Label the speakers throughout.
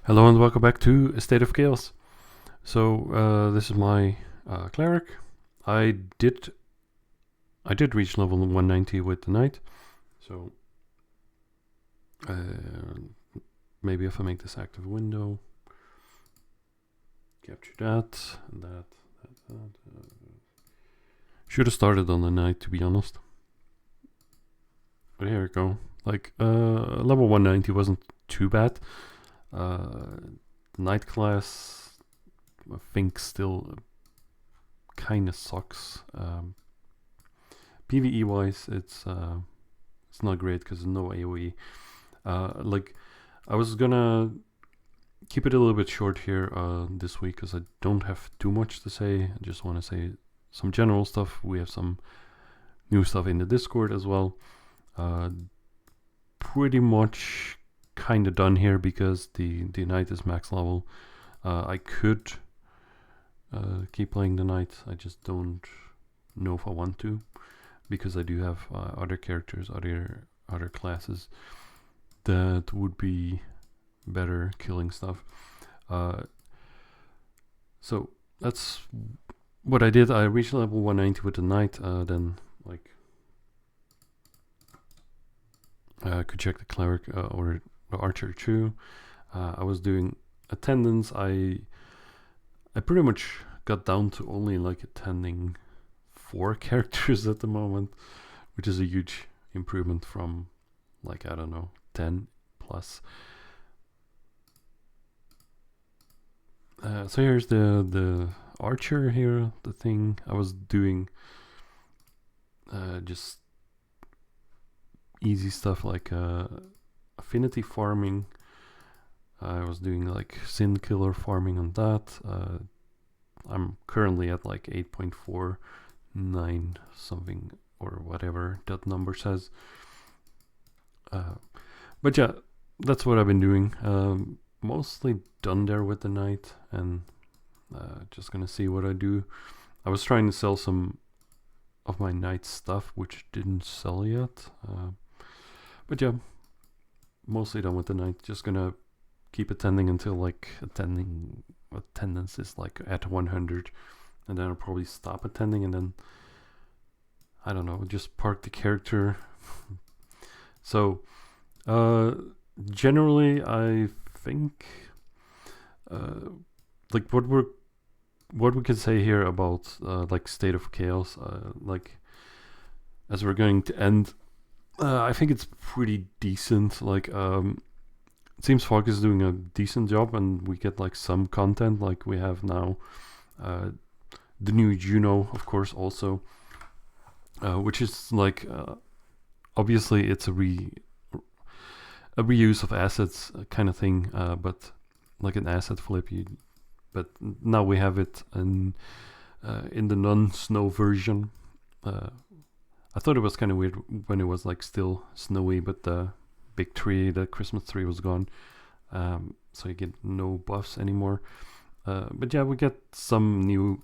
Speaker 1: Hello and welcome back to A State of Chaos. So this is my cleric. I did reach level 190 with the knight. So maybe if I make this active window, capture that and that. Should have started on the knight, to be honest. But here we go. Like level 190 wasn't too bad. Knight class, I think, still kind of sucks. PvE wise, it's not great because there's no AoE. Like, I was gonna keep it a little bit short here this week because I don't have too much to say. I just want to say some general stuff. We have some new stuff in the Discord as well. Pretty much kind of done here because the knight is max level. I could keep playing the knight. I just don't know if I want to, because I do have other characters, other classes that would be better killing stuff. So that's what I did. I reached level 190 with the knight. Then like I could check the cleric or the archer too. I was doing attendance. I pretty much got down to only like attending 4 characters at the moment, which is a huge improvement from like, I don't know, 10 plus. So here's the archer here, the thing I was doing, just easy stuff like affinity farming. I was doing like sin killer farming on that. I'm currently at like 8.49 something or whatever that number says. But yeah, that's what I've been doing. Mostly done there with the knight, and just gonna see what I do. I was trying to sell some of my knight stuff, which didn't sell yet. But yeah, mostly done with the knight. Just gonna keep attending until like attendance is like at 100, and then I'll probably stop attending, and then I don't know, just park the character. So generally I think like what we can say here about like State of Chaos, like as we're going to end, I think it's pretty decent. Like it seems Fawkes is doing a decent job, and we get like some content. Like we have now the new Juno, of course, also, which is like obviously it's a reuse of assets kind of thing, but like an asset flip. But now we have it in the non-snow version. I thought it was kind of weird when it was like still snowy, but the big tree, the Christmas tree, was gone, so you get no buffs anymore. But yeah, we get some new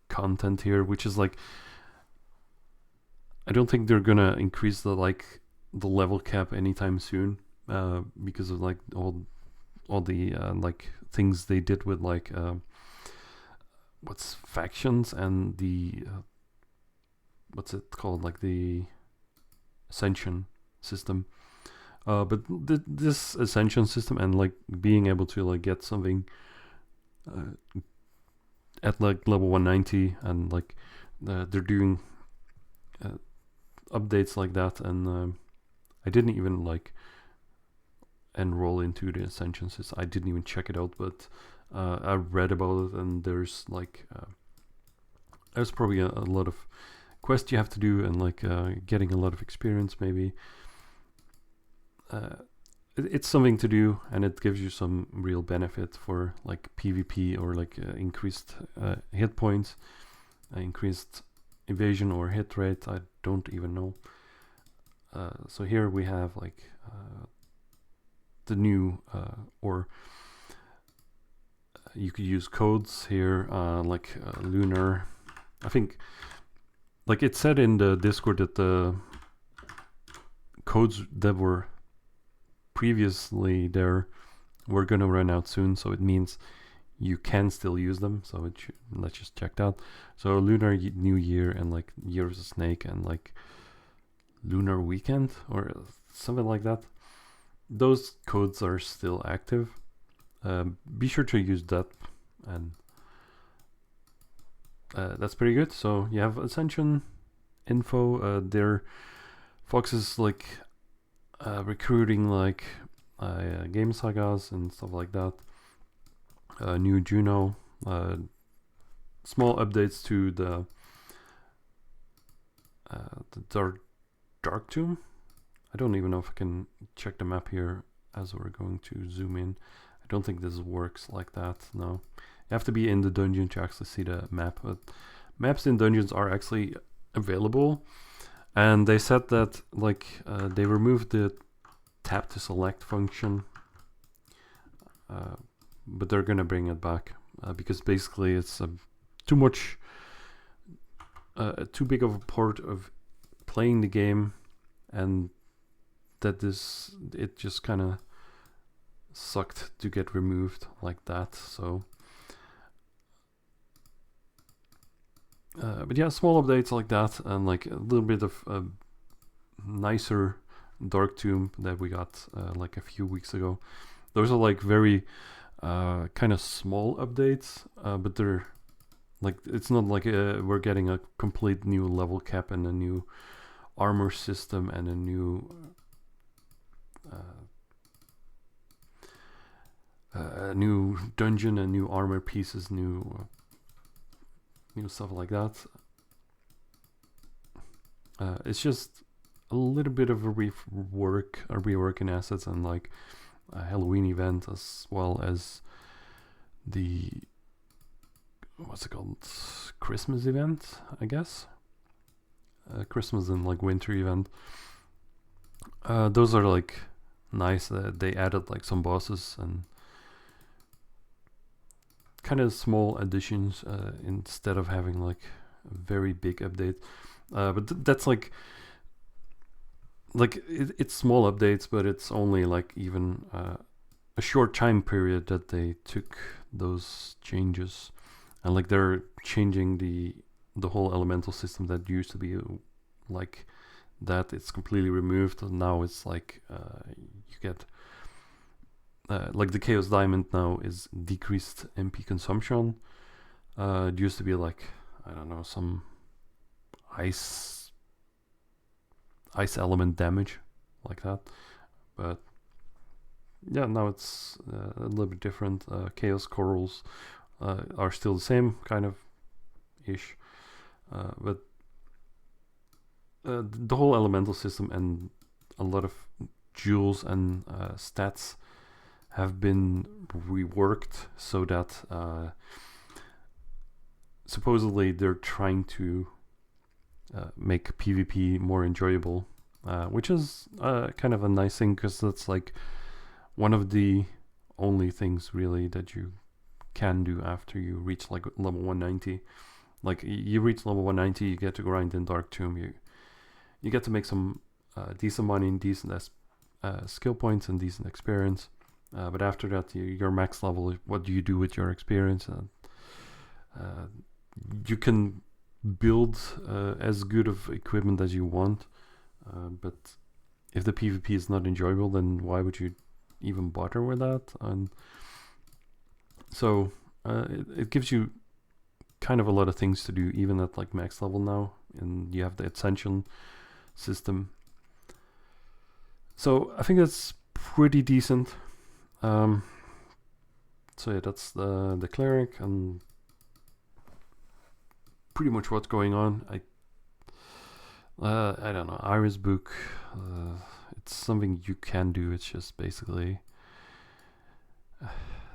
Speaker 1: content here, which is like, I don't think they're gonna increase the level cap anytime soon, because of like all the like things they did with like what's factions and the what's it called, like the ascension system. But this ascension system and like being able to like get something at like level 190, and like they're doing updates like that, and I didn't even like enroll into the ascension system. I didn't even check it out, but I read about it, and there's like there's probably a lot of quests you have to do, and like getting a lot of experience maybe. It's something to do, and it gives you some real benefit for like PvP, or like increased hit points, increased evasion or hit rate. I don't even know. So here we have like the new or you could use codes here, like lunar. I think like it said in the Discord that the codes that were previously there we're gonna run out soon, so it means you can still use them. So let's just check that. So Lunar New Year and like Year of the Snake and like Lunar Weekend or something like that. Those codes are still active. Be sure to use that, and that's pretty good. So you have Ascension info. Fawkes is like recruiting like game sagas and stuff like that. New Juno, small updates to the Dark Tomb. I don't even know if I can check the map here as we're going to zoom in. I don't think this works like that. No, you have to be in the dungeon to actually see the map. But maps in dungeons are actually available, and they said that like they removed the tap to select function, but they're gonna bring it back because basically it's too much, too big of a part of playing the game, and that it just kind of sucked to get removed like that. So but yeah, small updates like that, and like a little bit of a nicer Dark Tomb that we got like a few weeks ago. Those are like very kind of small updates, but they're like, it's not like we're getting a complete new level cap and a new armor system and a new new dungeon and new armor pieces, new stuff like that. It's just a little bit of a rework in assets, and like a Halloween event, as well as the what's it called, Christmas event, I guess. Christmas and like winter event. Those are like nice. They added like some bosses and kind of small additions instead of having like a very big update. But that's like it's small updates, but it's only like even a short time period that they took those changes, and like they're changing the whole elemental system that used to be like that. It's completely removed, and now it's like you get like the Chaos Diamond now is decreased MP consumption. It used to be like, I don't know, some ice element damage like that, but yeah, now it's a little bit different. Chaos corals are still the same kind of ish, but the whole elemental system and a lot of jewels and stats have been reworked so that supposedly they're trying to make PvP more enjoyable, which is kind of a nice thing, because that's like one of the only things really that you can do after you reach like level 190. Like you reach level 190, you get to grind in Dark Tomb, you get to make some decent money and decent skill points and decent experience, but after that your max level, what do you do with your experience? You can build as good of equipment as you want, but if the PvP is not enjoyable, then why would you even bother with that? And so it gives you kind of a lot of things to do even at like max level now, and you have the Ascension system, so I think that's pretty decent. So yeah, that's the cleric and pretty much what's going on. I don't know, Iris Book, it's something you can do. It's just basically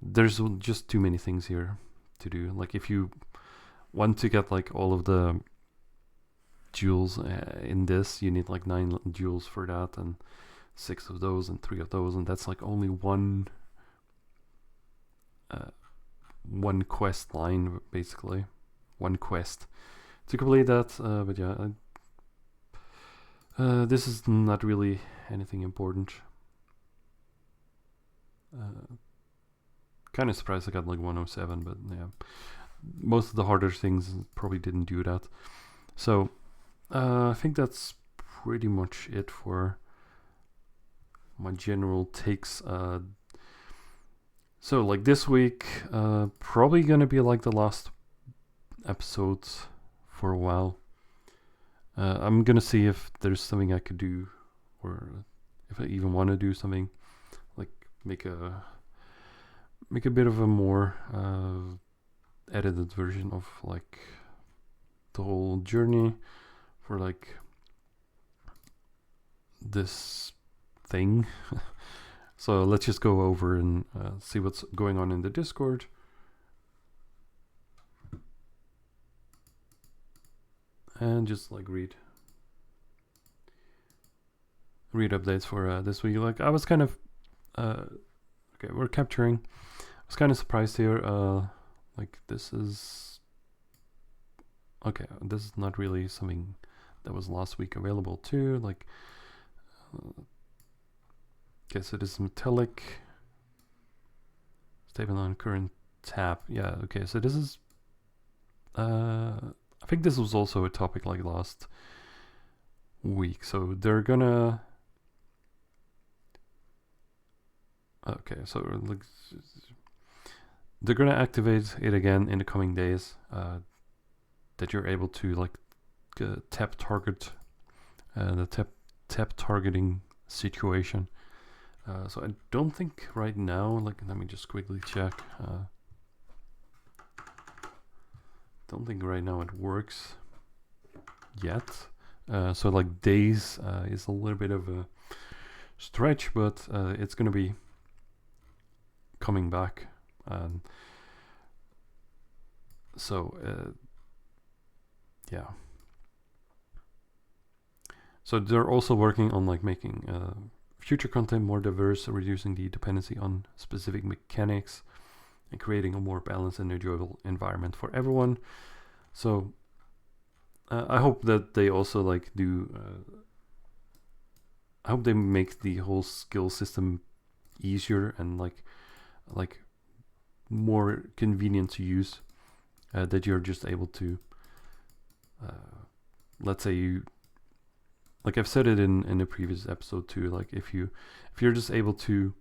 Speaker 1: there's just too many things here to do. Like if you want to get like all of the jewels in this, you need like 9 jewels for that, and 6 of those and 3 of those, and that's like only one quest line, basically one quest to complete that. But yeah, this is not really anything important. kind of surprised I got like 107, but yeah, most of the harder things probably didn't do that. So I think that's pretty much it for my general takes. So like this week, probably gonna be like the last episode for a while. I'm gonna see if there's something I could do, or if I even want to do something, like make a bit of a more edited version of like the whole journey for like this thing. So let's just go over and see what's going on in the Discord. And just like read updates for this week. Like I was kind of okay, we're capturing. I was kind of surprised here. Like this is okay. This is not really something that was last week available too. Like guess it is metallic. Statement on current tab. Yeah. Okay. So this is. I think this was also a topic like last week. So they're gonna. Okay, so like they're gonna activate it again in the coming days. That you're able to like tap target, the tap targeting situation. So I don't think right now. Like, let me just quickly check. Don't think right now it works yet. So like days is a little bit of a stretch, but it's gonna be coming back. So yeah. So they're also working on like making future content more diverse, reducing the dependency on specific mechanics, and creating a more balanced and enjoyable environment for everyone. So I hope that they also like do. I hope they make the whole skill system easier and like more convenient to use. That you're just able to. Let's say you. Like I've said it in a previous episode too. Like if you're just able to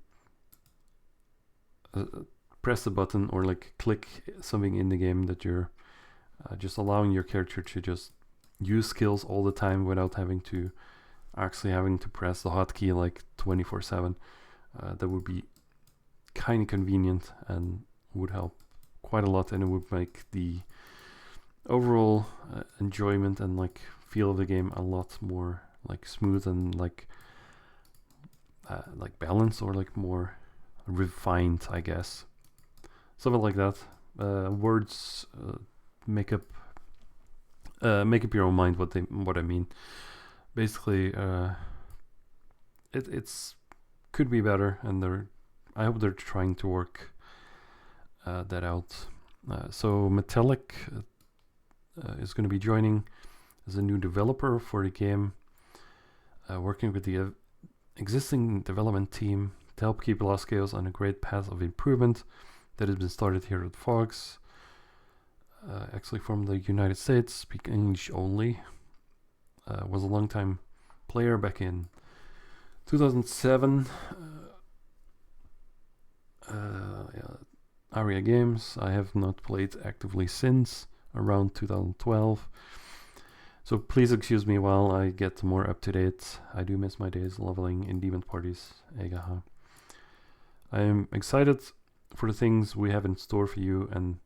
Speaker 1: press a button or like click something in the game, that you're just allowing your character to just use skills all the time without having to press the hotkey like 24/7. That would be kind of convenient and would help quite a lot, and it would make the overall enjoyment and like feel of the game a lot more like smooth and like balanced, or like more refined, I guess. Something like that. Words make up your own mind what I mean. Basically, it's could be better, and I hope they're trying to work that out. So Metallic is going to be joining as a new developer for the game, working with the existing development team to help keep Lost Chaos on a great path of improvement that has been started here at Fawkes. Actually from the United States, speak English only. Was a long time player back in 2007. Aria Games. I have not played actively since around 2012. So please excuse me while I get more up to date. I do miss my days leveling in demon parties. Egaha. I am excited for the things we have in store for you and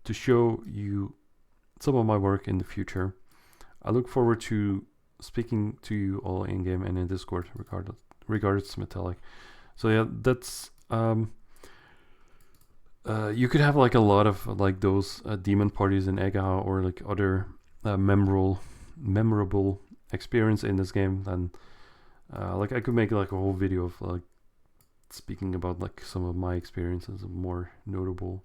Speaker 1: to show you some of my work in the future. I look forward to speaking to you all in game and in Discord regardless Metallic. So yeah, that's you could have like a lot of like those demon parties in Egaha, or like other memorable experience in this game. And like I could make like a whole video of like speaking about like some of my experiences of more notable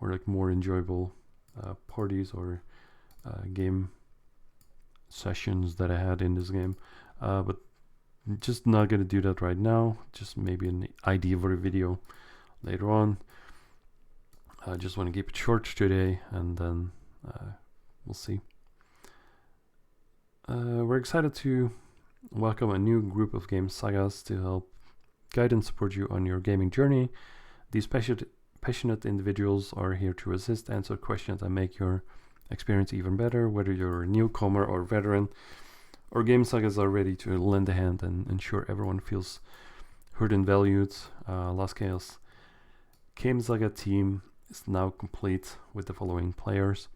Speaker 1: or like more enjoyable parties or game sessions that I had in this game, but just not gonna do that right now. Just maybe an idea for a video later on. I just want to keep it short today, and then we'll see. We're excited to welcome a new group of game sagas to help guide and support you on your gaming journey. These passionate individuals are here to assist, answer questions, and make your experience even better. Whether you're a newcomer or veteran, our game sagas are ready to lend a hand and ensure everyone feels heard and valued. Last Chaos Game Saga team is now complete with the following players: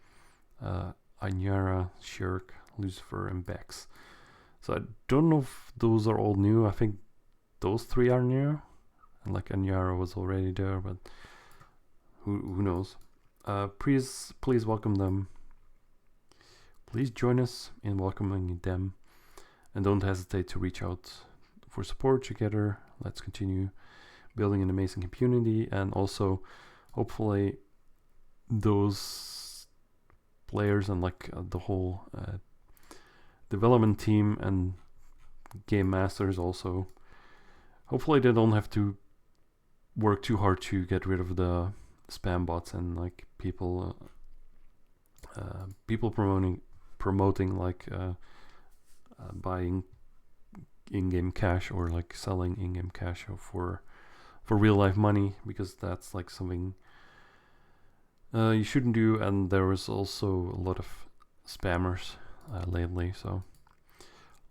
Speaker 1: Anyara, Shirk, Lucifer, and Bex. So I don't know if those are all new. I think those 3 are new, and like Anyara was already there, but who knows? Please welcome them. Please join us in welcoming them, and don't hesitate to reach out for support. Together, let's continue building an amazing community, and also hopefully those players and like the whole development team and game masters also, hopefully they don't have to work too hard to get rid of the spam bots and like people promoting like buying in-game cash or like selling in-game cash for real life money, because that's like something you shouldn't do. And there was also a lot of spammers lately. So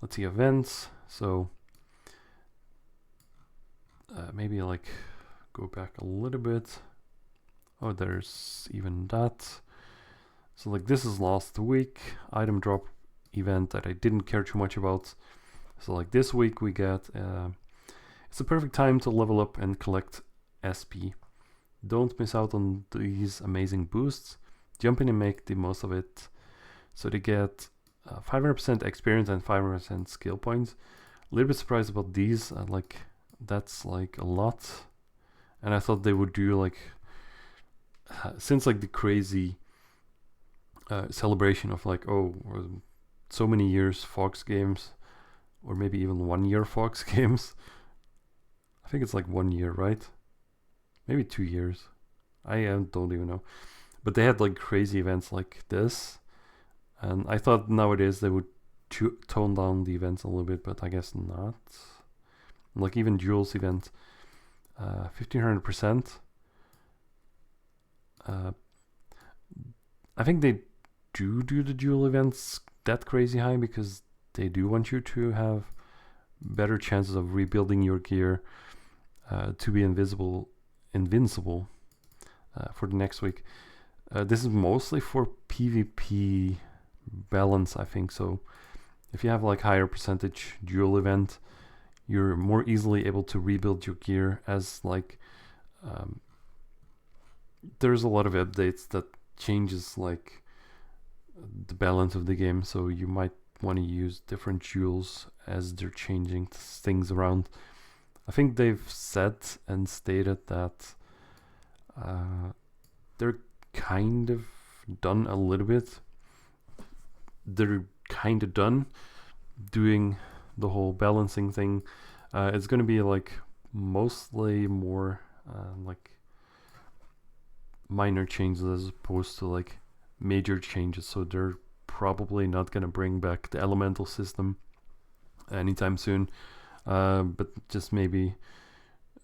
Speaker 1: let's see, events. So maybe like go back a little bit. Oh, there's even that. So like this is last week item drop event that I didn't care too much about. So like this week we get it's a perfect time to level up and collect SP. Don't miss out on these amazing boosts. Jump in and make the most of it. So they get 500% experience and 500% skill points. A little bit surprised about these. Like that's like a lot, and I thought they would do like since like the crazy celebration of like so many years Fawkes games, or maybe even 1 year Fawkes games. I think it's like 1 year, right? Maybe 2 years. I don't even know. But they had like crazy events like this, and I thought nowadays they would tone down the events a little bit, but I guess not. Like even Jules event, 1500%. I think they do the Jewel events that crazy high because they do want you to have better chances of rebuilding your gear to be invincible for the next week. This is mostly for PvP balance, I think. So if you have like higher percentage duel event, you're more easily able to rebuild your gear, as like there's a lot of updates that changes like the balance of the game, so you might want to use different jewels as they're changing things around. I think they've said and stated that they're kind of done a little bit. They're kind of done doing the whole balancing thing. It's going to be like mostly more like minor changes as opposed to like major changes. So they're probably not going to bring back the elemental system anytime soon, but just maybe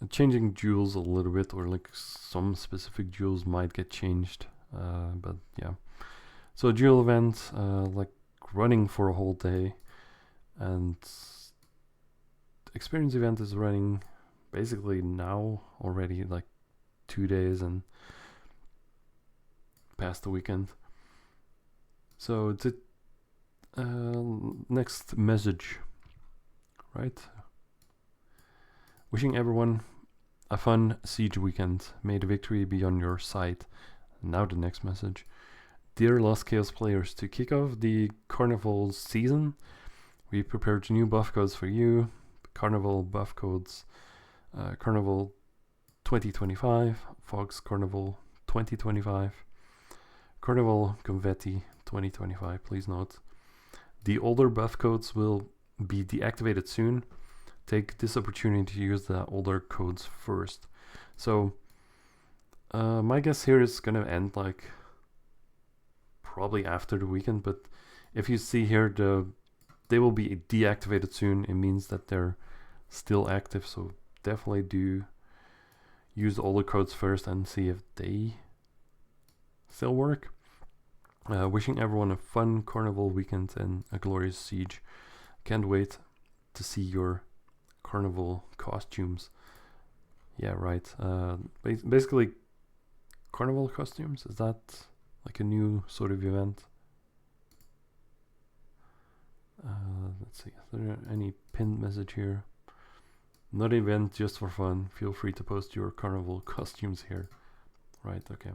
Speaker 1: changing jewels a little bit, or like some specific jewels might get changed, but yeah. So jewel event, like running for a whole day, and experience event is running basically now already, like 2 days and past the weekend. So the next message, right? Wishing everyone a fun siege weekend. May the victory be on your side. Now the next message. Dear Lost Chaos players, to kick off the Carnival season, we prepared new buff codes for you. Carnival buff codes. Carnival 2025, Fawkes Carnival 2025, Carnival Confetti 2025. Please note, the older buff codes will be deactivated soon. Take this opportunity to use the older codes first. So My guess here is gonna end like probably after the weekend, but if you see here they will be deactivated soon. It means that they're still active, so definitely do use all the codes first and see if they still work. Wishing everyone a fun carnival weekend and a glorious siege. Can't wait to see your carnival costumes. Yeah, right. Basically, carnival costumes, is that like a new sort of event? Let's see, is there any pinned message here? Not an event, just for fun. Feel free to post your carnival costumes here. Right, okay.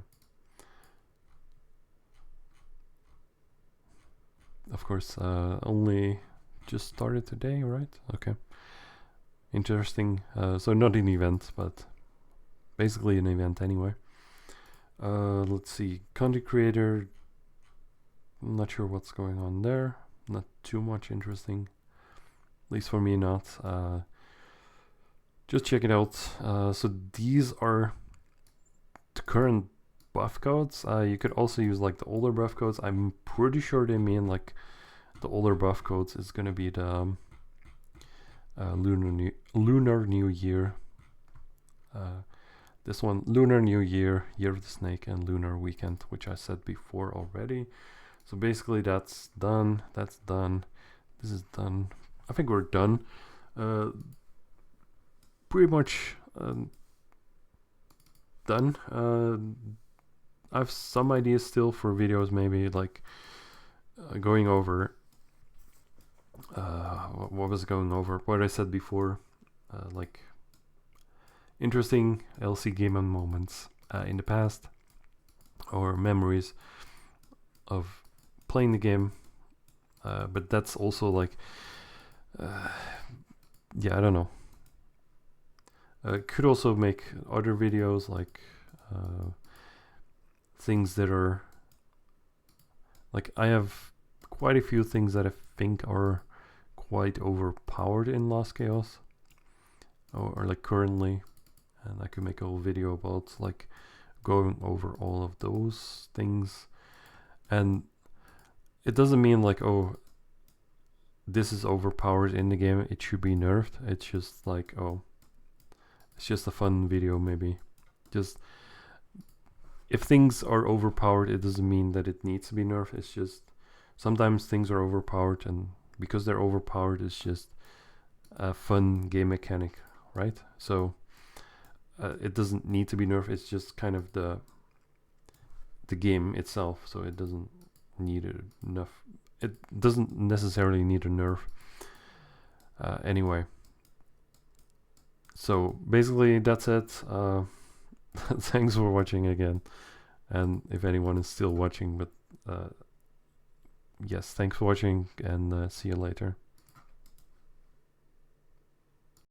Speaker 1: Of course, only just started today, right? Okay. Interesting. So not an event, but basically an event anyway. Let's see. Content creator. I'm not sure what's going on there. Not too much interesting. At least for me, not. Just check it out. So these are the current buff codes. You could also use like the older buff codes. I'm pretty sure they mean like the older buff codes is gonna be the Lunar New Year. This one, Lunar New Year, Year of the Snake, and Lunar Weekend, which I said before already. So basically that's done. That's done. This is done. I think we're done. Pretty much done. I have some ideas still for videos, maybe like going over what was going over, what I said before, like interesting LC gaming moments in the past, or memories of playing the game, but that's also like yeah, I don't know. Could also make other videos like things that are like, I have quite a few things that I think are quite overpowered in Lost Chaos, or like currently, and I could make a whole video about like going over all of those things. And it doesn't mean like, oh, this is overpowered in the game, it should be nerfed. It's just like, oh, it's just a fun video maybe. Just, if things are overpowered, it doesn't mean that it needs to be nerfed. It's just sometimes things are overpowered, and because they're overpowered, it's just a fun game mechanic, right? So it doesn't need to be nerfed. It's just kind of the game itself. So it doesn't need enough. It doesn't necessarily need a nerf. Anyway. So basically that's it. Thanks for watching again. And if anyone is still watching, but yes, thanks for watching, and see you later.